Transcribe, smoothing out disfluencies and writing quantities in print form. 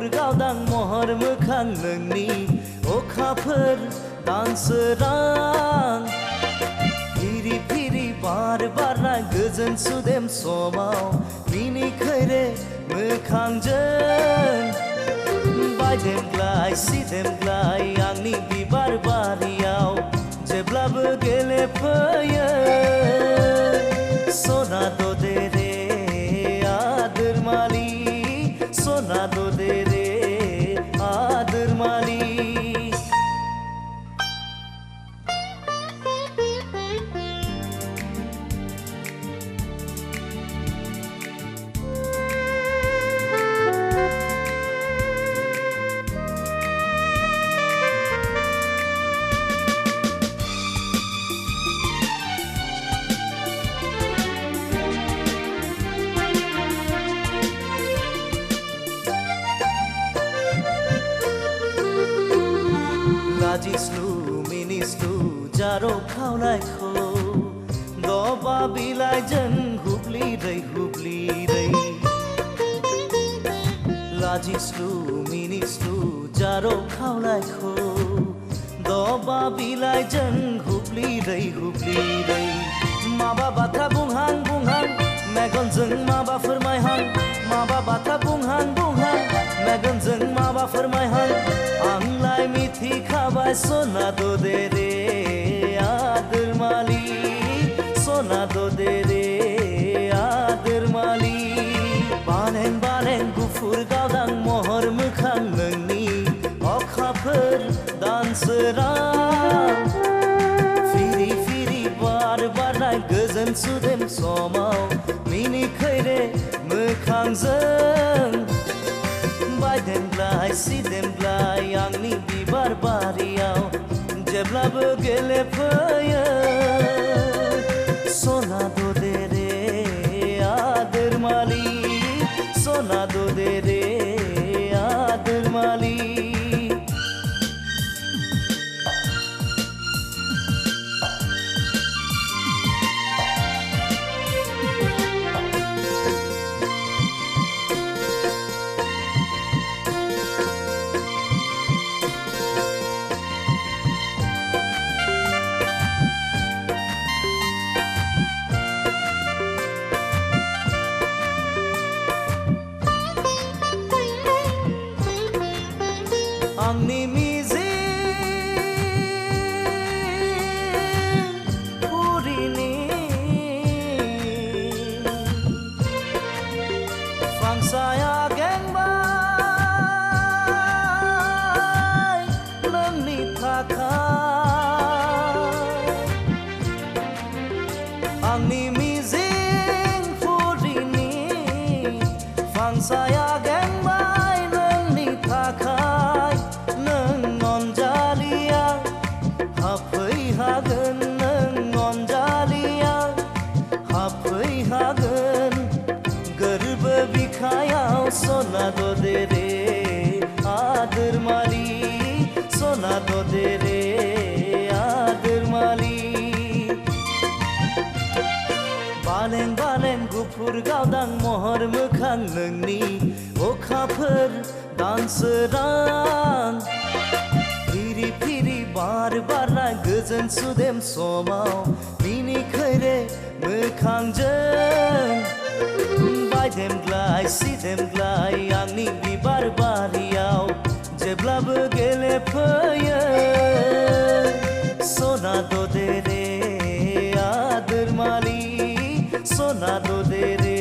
गुफुर गावदां महर मोखां नोंनि अखाफोर दानसोरां फिरि फिरि बार बारना गोजोन सुदेम समाव मिनिखैरे मोखांजों बायदेमग्लाय सिदेमग्लाय आंनि बिबार बारियाव जेब्लाबो गेलेफैयो सना दे रे आदोर मालि सना दे रे आदोर मालि लाजिस्लु मिनिस्लु जारो खावलायखौ दबा बिलाइजों हुब्लिरै हुब्लिरै लाजिस्लु मिनिस्लु जारो खावलायखौ दबा बिलाइजों हुब्लिरै हुब्लिरै माबा बाथ्रा बुंहां बुंहां मेगनजों माबा फोरमायहां माबा बाथ्रा बुंहां बुंहां मेगनजों माबा फोरमायहां आंलाय मिथिखाबाय सना दे रे आदोर मालि सना दे रे आदोर मालि बालें बालें गुफुर गावदां महर मोखां नोंनि अखाफोर दानसोरां फिरि फिरि बार बारनाय गोजोन सुदेम समाव मिनिखैरे मोखांजों बायदेमग्लाय सिदेमग्लाय आंनि बिबार बारियाव जेब्लाबो गेलेफैयो सना दे रे आदोर मालि सना दे रे आदोर मालि आंनि मिजिं फुरिनि फांसाया गेंबाय नोंनि थाखाय आंनि मिजिं फुरिनि फांसाया गेंबाय नोंनि थाखाय हाफैहागोन नों अनजालिया हाफैहागोन गोरबो बिखायाव सना दे रे आदोर मालि सना दे रे आदोर मालि बालें बालें गुफुर गावदां महर मोखां नोंनि अखाफोर दानसोरां फिरि फिरि बार बारना गोजोन सुदेम समाव मिनिखैरे मोखांजों बायदेमग्लाय सिदेमग्लाय आंनि बिबार बारियाव जेब्लाबो गेलेफैयो सना दे रे आदोर मालि सना दे रे